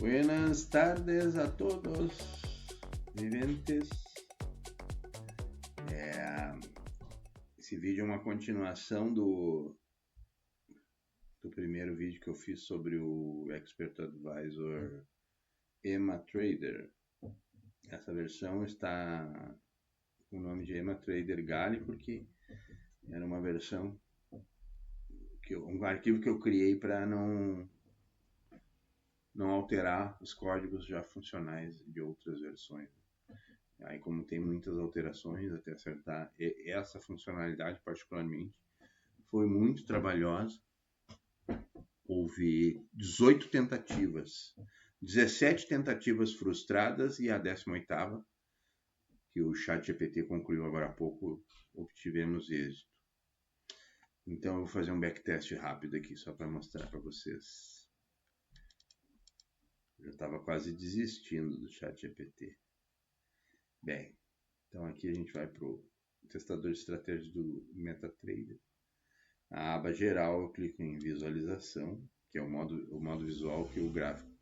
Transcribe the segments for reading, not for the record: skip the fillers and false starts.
Buenas tardes a todos, viventes. Esse vídeo é uma continuação do primeiro vídeo que eu fiz sobre o Expert Advisor EmaTrader. Essa versão está com o nome de EmaTrader Gali porque era uma versão, um arquivo que eu criei para não alterar os códigos já funcionais de outras versões. Aí, como tem muitas alterações até acertar essa funcionalidade particularmente, foi muito trabalhosa. Houve 18 tentativas, 17 tentativas frustradas e a 18ª, que o ChatGPT concluiu agora há pouco, obtivemos êxito. Então eu vou fazer um backtest rápido aqui, só para mostrar para vocês. Eu estava quase desistindo do ChatGPT. Bem, então aqui a gente vai para o testador de estratégias do MetaTrader. A aba geral, eu clico em visualização, que é o modo visual que o gráfico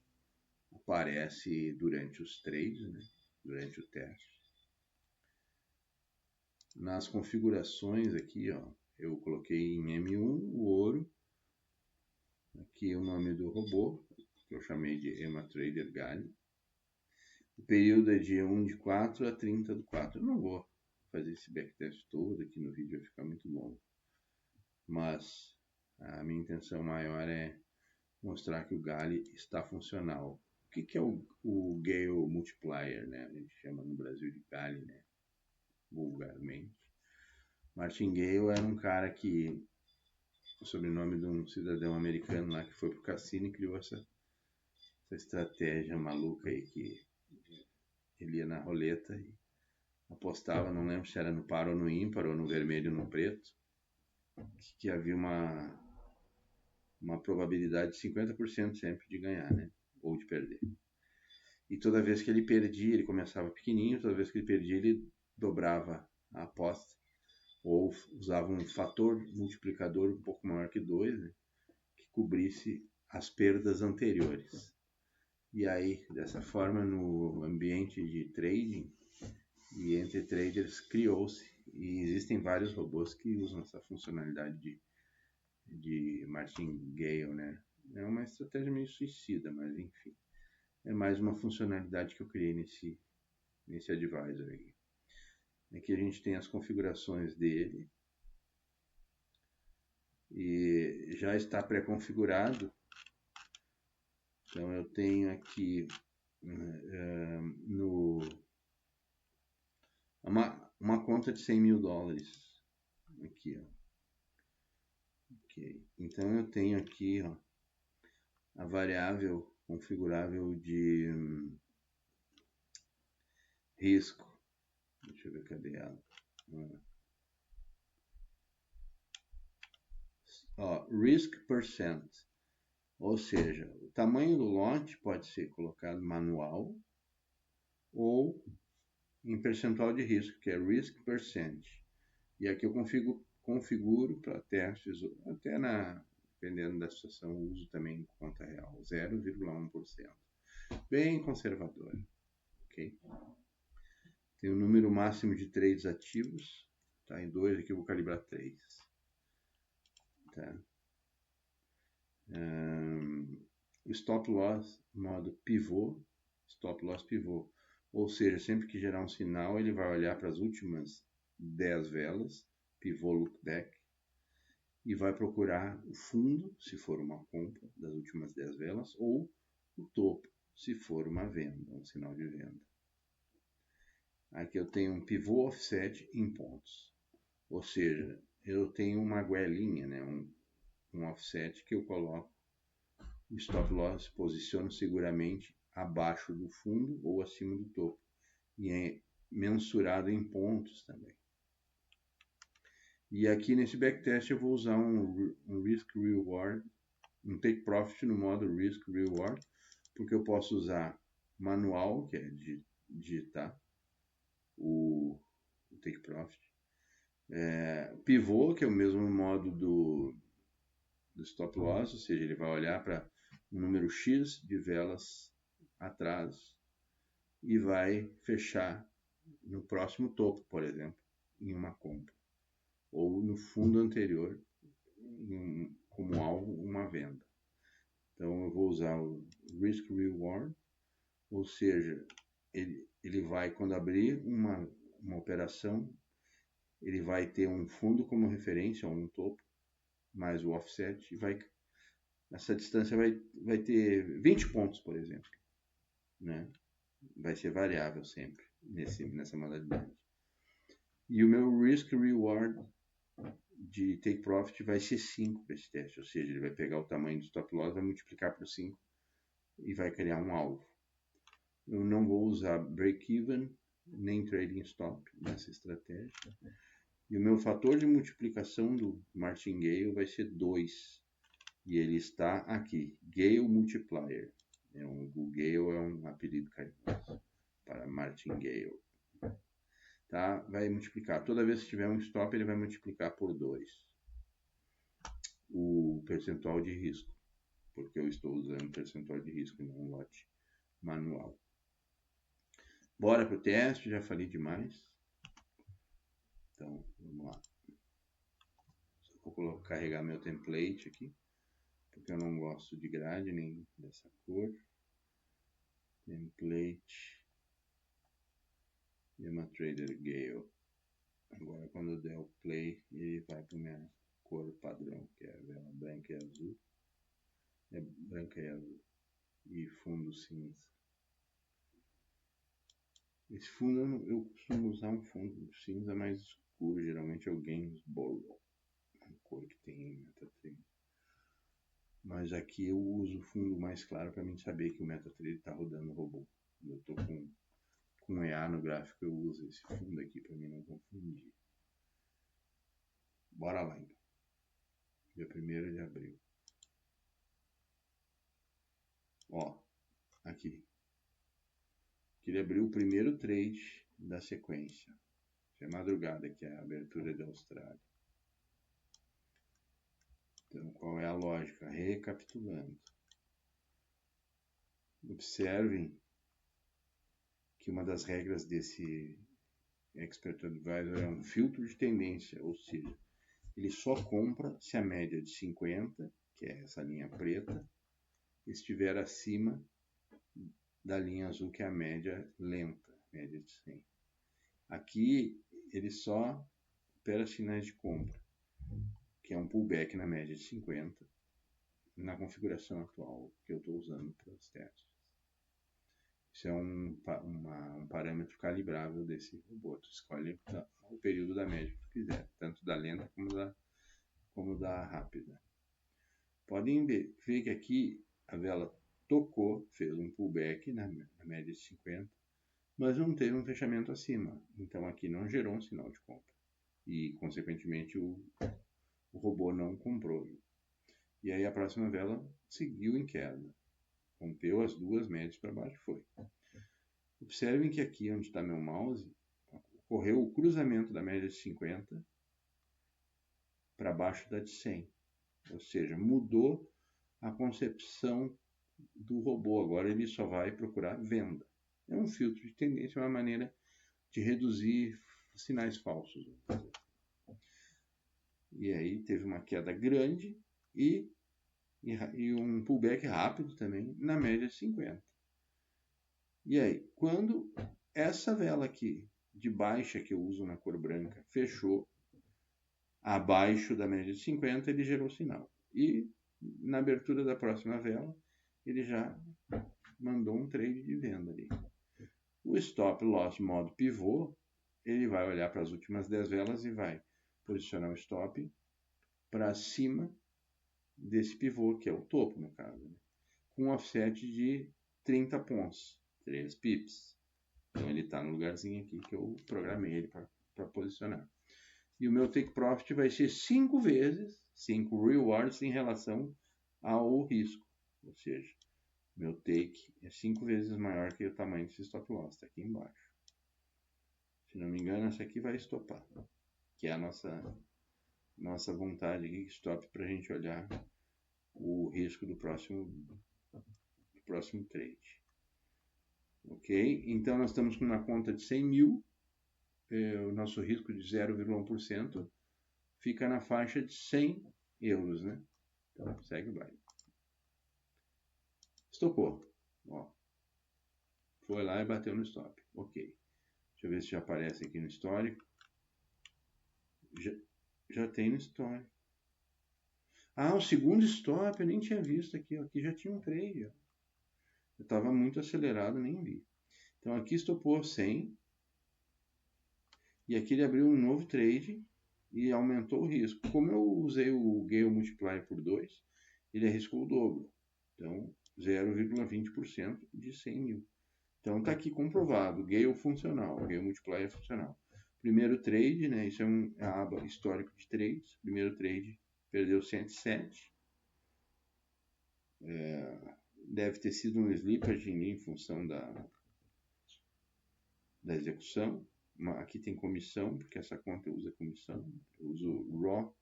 aparece durante os trades, né? Durante o teste. Nas configurações aqui, ó, eu coloquei em M1 o ouro. Aqui o nome do robô, que eu chamei de EmaTrader Gali. O período é de 1/4 a 30/4. Eu não vou fazer esse backtest todo aqui no vídeo, vai ficar muito longo. Mas a minha intenção maior é mostrar que o Gali está funcional. O que é o Gale Multiplier, né? A gente chama no Brasil de Gali, né? Vulgarmente. Martin Gale era um cara que, o sobrenome de um cidadão americano lá que foi pro cassino e criou essa estratégia maluca aí, que ele ia na roleta e apostava, não lembro se era no par ou no ímpar, ou no vermelho ou no preto, que havia uma probabilidade de 50% sempre de ganhar, né? Ou de perder. E toda vez que ele perdia, ele começava pequenininho, toda vez que ele perdia, ele dobrava a aposta, ou usava um fator multiplicador um pouco maior que 2, né? Que cobrisse as perdas anteriores. E aí, dessa forma, no ambiente de trading e entre traders, criou-se, e existem vários robôs que usam essa funcionalidade de martingale, né? É uma estratégia meio suicida, mas enfim. É mais uma funcionalidade que eu criei nesse advisor aqui. Aqui a gente tem as configurações dele. E já está pré-configurado. Então eu tenho aqui uma conta de $100 mil. Aqui, ó. Okay. Então eu tenho aqui, ó, a variável configurável de risco. Deixa eu ver, cadê ela? Ó, risk percent. Ou seja, o tamanho do lote pode ser colocado manual ou em percentual de risco, que é risk percent. E aqui eu configuro para testes, até dependendo da situação, uso também conta real, 0,1%. Bem conservador. Ok? Tem o número máximo de trades ativos. Tá em 2, aqui eu vou calibrar 3. Tá? Stop loss, modo pivô. Stop loss pivô. Ou seja, sempre que gerar um sinal, ele vai olhar para as últimas 10 velas, pivô look back, e vai procurar o fundo, se for uma compra das últimas 10 velas, ou o topo, se for uma venda, um sinal de venda. Aqui eu tenho um pivô offset em pontos. Ou seja, eu tenho uma goelinha, né? um offset que eu coloco o stop loss, posiciono seguramente abaixo do fundo ou acima do topo. E é mensurado em pontos também. E aqui nesse backtest eu vou usar um risk reward, um take profit no modo risk reward, porque eu posso usar manual, que é digitar o take profit, pivô, que é o mesmo modo do stop loss, ou seja, ele vai olhar para um número X de velas atrás e vai fechar no próximo topo, por exemplo, em uma compra, ou no fundo anterior, como alvo, uma venda. Então eu vou usar o Risk Reward, ou seja, ele vai, quando abrir uma operação, ele vai ter um fundo como referência, ou um topo, mais o offset, e essa distância vai ter 20 pontos, por exemplo. Né? Vai ser variável sempre nessa modalidade. E o meu Risk Reward de Take Profit vai ser 5 para esse teste, ou seja, ele vai pegar o tamanho do stop loss, vai multiplicar por 5 e vai criar um alvo. Eu não vou usar break-even nem trading stop nessa estratégia. E o meu fator de multiplicação do Martingale vai ser 2. E ele está aqui, Gale Multiplier. O Gale é um apelido carinhoso para Martingale. Tá? Vai multiplicar. Toda vez que tiver um stop, ele vai multiplicar por 2 o percentual de risco, porque eu estou usando percentual de risco e não um lote manual. Bora para o teste, já falei demais. Então, vamos lá. Só vou carregar meu template aqui, porque eu não gosto de grade nem dessa cor. Template. EmaTrader Gale. Agora, quando eu der o play, ele vai para a minha cor padrão, que é a vela branca e azul. É branca e azul. E fundo cinza. Esse fundo, eu costumo usar um fundo cinza mais escuro, geralmente é o Gainsborough, a cor que tem em MetaTrader. Mas aqui eu uso o fundo mais claro para mim saber que o MetaTrader está rodando o robô. Eu estou com EA no gráfico, eu uso esse fundo aqui para mim não confundir. Bora lá então. Dia 1º de abril. Ó, aqui. Ele abriu o primeiro trade da sequência. É madrugada, que é a abertura da Austrália. Então, qual é a lógica? Recapitulando. Observem que uma das regras desse Expert Advisor é um filtro de tendência, ou seja, ele só compra se a média de 50, que é essa linha preta, estiver acima da linha azul, que é a média lenta, média de 100. Aqui ele só opera sinais de compra, que é um pullback na média de 50, na configuração atual que eu estou usando para os testes. Isso é um parâmetro calibrável desse robô. Tu escolhe o período da média que tu quiser, tanto da lenta como da rápida. Podem ver que aqui a vela tocou, fez um pullback na média de 50, mas não teve um fechamento acima. Então aqui não gerou um sinal de compra. E, consequentemente, o robô não comprou. E aí a próxima vela seguiu em queda. Rompeu as duas médias para baixo e foi. Observem que aqui onde está meu mouse, ocorreu o cruzamento da média de 50 para baixo da de 100. Ou seja, mudou a concepção do robô. Agora ele só vai procurar venda. É um filtro de tendência, uma maneira de reduzir sinais falsos. E aí teve uma queda grande e um pullback rápido também na média de 50. E aí, quando essa vela aqui de baixa, que eu uso na cor branca, fechou abaixo da média de 50, ele gerou sinal. E na abertura da próxima vela, ele já mandou um trade de venda ali. O stop loss modo pivô, ele vai olhar para as últimas 10 velas e vai posicionar o stop para cima desse pivô, que é o topo, no caso, né? Com um offset de 30 pontos, 3 pips. Então ele está no lugarzinho aqui que eu programei ele para posicionar. E o meu take profit vai ser 5 vezes, 5 rewards em relação ao risco. Ou seja, meu take é 5 vezes maior que o tamanho desse stop loss, está aqui embaixo. Se não me engano, essa aqui vai estopar, que é a nossa vontade aqui, stop, para a gente olhar o risco do próximo trade. Ok? Então, nós estamos com uma conta de 100 mil, o nosso risco de 0,1% fica na faixa de 100 euros, né? Então, segue o baile. Estopou. Ó, foi lá e bateu no stop. Ok. Deixa eu ver se já aparece aqui no histórico. Já tem no histórico. Ah, o segundo stop eu nem tinha visto aqui. Aqui já tinha um trade. Ó. Eu estava muito acelerado, nem vi. Então aqui estopou 100. E aqui ele abriu um novo trade e aumentou o risco. Como eu usei o Gale Multiplier por 2, ele arriscou o dobro. Então 0,20% de 100 mil. Então está aqui comprovado. Gale funcional. Gale Multiplier funcional. Primeiro trade, né? Isso é a aba histórico de trades. Primeiro trade perdeu 107. Deve ter sido um slippage em função da execução. Aqui tem comissão, porque essa conta usa comissão. Eu uso Raw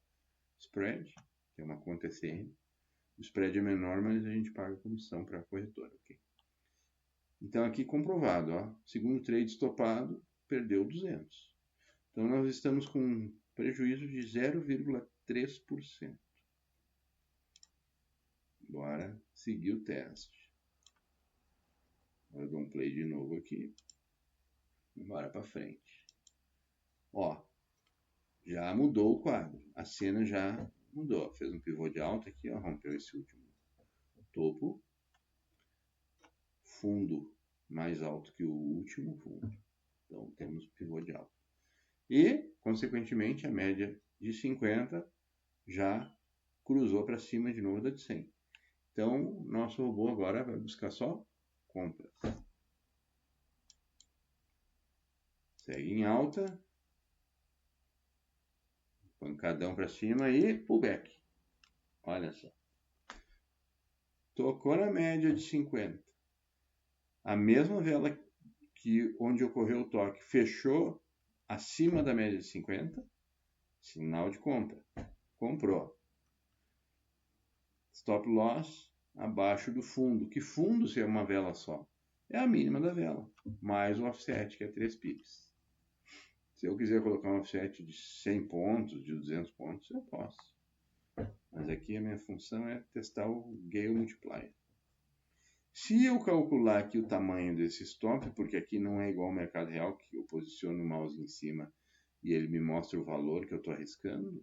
Spread, que é uma conta ECN. O spread é menor, mas a gente paga comissão para a corretora. Okay? Então aqui comprovado. Ó, segundo trade estopado, perdeu 200. Então nós estamos com um prejuízo de 0,3%. Bora seguir o teste. Eu dou um play de novo aqui. Bora para frente. Ó, já mudou o quadro. A cena já mudou. Fez um pivô de alta aqui, ó, rompeu esse último topo. Fundo mais alto que o último fundo. Então temos pivô de alta. E, consequentemente, a média de 50 já cruzou para cima de novo da de 100. Então, nosso robô agora vai buscar só compras. Segue em alta. Pancadão para cima e pullback. Olha só. Tocou na média de 50. A mesma vela que onde ocorreu o toque fechou acima da média de 50. Sinal de compra. Comprou. Stop loss abaixo do fundo. Que fundo se é uma vela só? É a mínima da vela. Mais o offset, que é 3 pips. Se eu quiser colocar um offset de 100 pontos, de 200 pontos, eu posso. Mas aqui a minha função é testar o Gale Multiplier. Se eu calcular aqui o tamanho desse stop, porque aqui não é igual ao mercado real, que eu posiciono o mouse em cima e ele me mostra o valor que eu estou arriscando,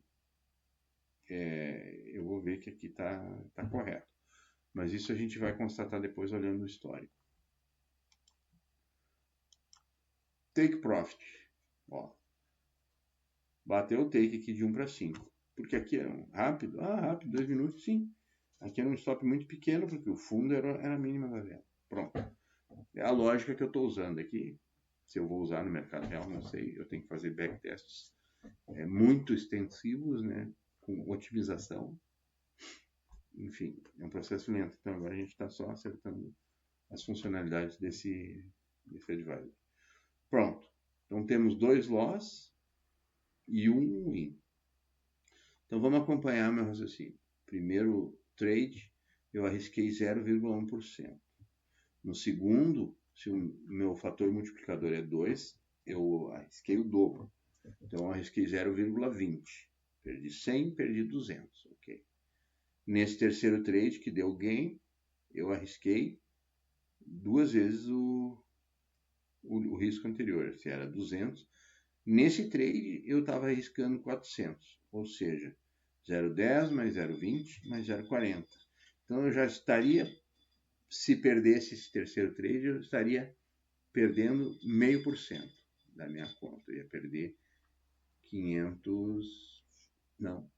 eu vou ver que aqui está correto. Mas isso a gente vai constatar depois olhando o histórico. Take Profit. Ó, bateu o take aqui de 1 para 5. Porque aqui era rápido. Ah, rápido, 2 minutos, sim. Aqui era um stop muito pequeno, porque o fundo era a mínima da vela. Pronto. É a lógica que eu estou usando aqui. Se eu vou usar no mercado real, não sei. Eu tenho que fazer backtests muito extensivos, né? Com otimização. Enfim, é um processo lento. Então agora a gente está só acertando as funcionalidades desse advisor. Pronto. Então temos 2 loss e um win. Então vamos acompanhar meu raciocínio. Primeiro trade, eu arrisquei 0,1%. No segundo, se o meu fator multiplicador é 2, eu arrisquei o dobro. Então eu arrisquei 0,20. Perdi 100, perdi 200. Ok. Nesse terceiro trade, que deu gain, eu arrisquei 2 vezes o risco anterior, se era 200. Nesse trade, eu estava arriscando 400, ou seja, 0,10 mais 0,20 mais 0,40. Então, eu já estaria, se perdesse esse terceiro trade, eu estaria perdendo 0,5% da minha conta. Eu ia perder 500, não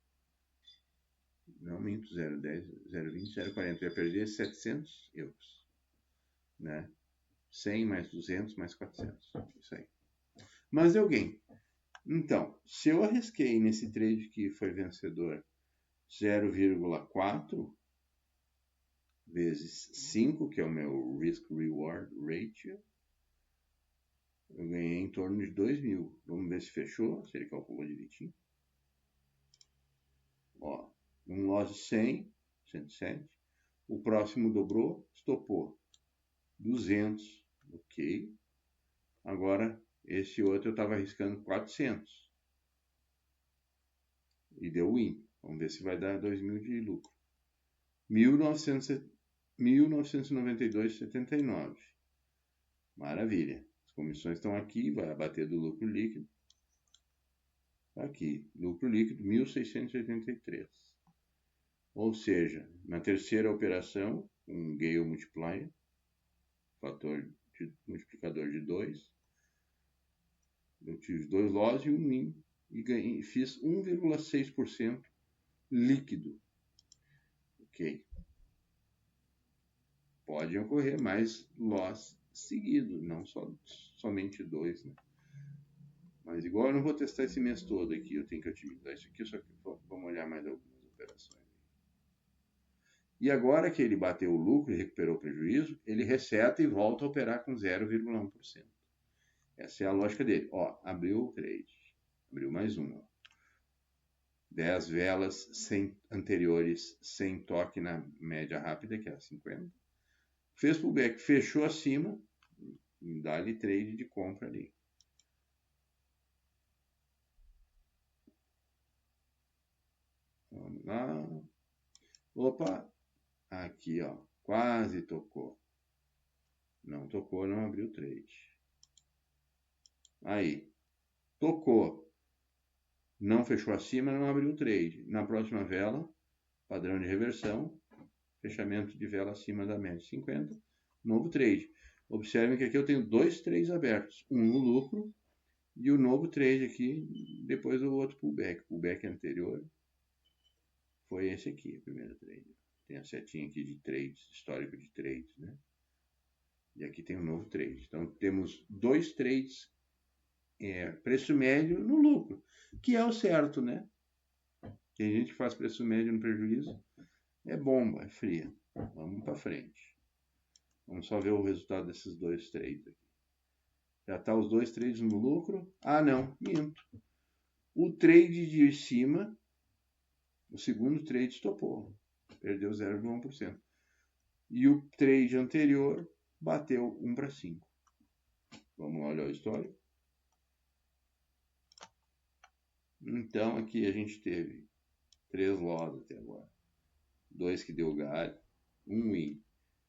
minto, 0,10, 0,20, 0,40. Eu ia perder 700 euros, né? 100 mais 200 mais 400, isso aí. Mas deu gain. Então, se eu arrisquei nesse trade que foi vencedor 0,4 vezes 5, que é o meu Risk-Reward Ratio, eu ganhei em torno de 2.000. Vamos ver se fechou, se ele calculou direitinho. Ó, um loss de 107. O próximo dobrou, estopou 200. Ok. Agora, esse outro eu estava arriscando 400. E deu win. Vamos ver se vai dar 2.000 de lucro. 1992,79. Maravilha. As comissões estão aqui, vai abater do lucro líquido. Aqui, lucro líquido 1.683. Ou seja, na terceira operação, um Gale Multiplier, fator de multiplicador de 2, eu tive 2 loss e um win e fiz 1,6% líquido. Ok. Pode ocorrer mais loss seguido, não somente 2, né? Mas igual eu não vou testar esse mês todo aqui, eu tenho que otimizar isso aqui, só que vamos olhar mais algumas operações. E agora que ele bateu o lucro e recuperou o prejuízo, ele reseta e volta a operar com 0,1%. Essa é a lógica dele. Ó, abriu o trade, abriu mais um. Ó. 10 velas anteriores sem toque na média rápida, que é a 50. Fez pullback, fechou acima, dá-lhe trade de compra ali. Vamos lá. Opa, aqui ó, quase tocou. Não tocou, não abriu trade. Aí, tocou. Não fechou acima, não abriu trade. Na próxima vela, padrão de reversão, fechamento de vela acima da média 50, novo trade. Observem que aqui eu tenho 2 trades abertos, um no lucro e o novo trade aqui, depois o outro pullback. O pullback anterior foi esse aqui, o primeiro trade. Tem a setinha aqui de trades, histórico de trades, né? E aqui tem um novo trade. Então temos 2 trades, preço médio no lucro, que é o certo, né? Tem gente que faz preço médio no prejuízo, é bomba, é fria. Vamos para frente. Vamos só ver o resultado desses 2 trades aqui. Já está os 2 trades no lucro. Ah, não, minto. O trade de cima, o segundo trade estopou. Perdeu 0,1%. E o trade anterior bateu 1 para 5. Vamos lá olhar o histórico. Então aqui a gente teve 3 loss até agora. 2 que deu galho, 1 win.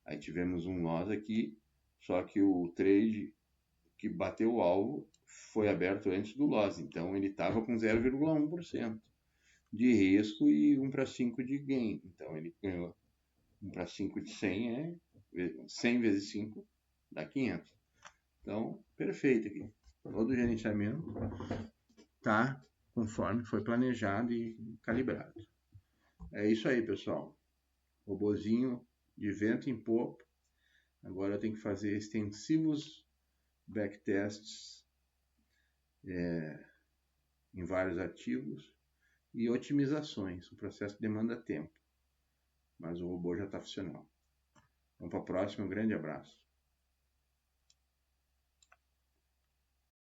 Aí tivemos um loss aqui, só que o trade que bateu o alvo foi aberto antes do loss, então ele estava com 0,1% de risco e 1 para 5 de gain. Então ele ganhou 1 para 5 de 100, 100 vezes 5 dá 500. Então, perfeito aqui. Todo o gerenciamento tá conforme foi planejado e calibrado. É isso aí, pessoal. Robozinho de vento em popa. Agora eu tenho que fazer extensivos backtests em vários ativos e otimizações. O processo demanda tempo, mas o robô já está funcional. Vamos para a próxima. Um grande abraço.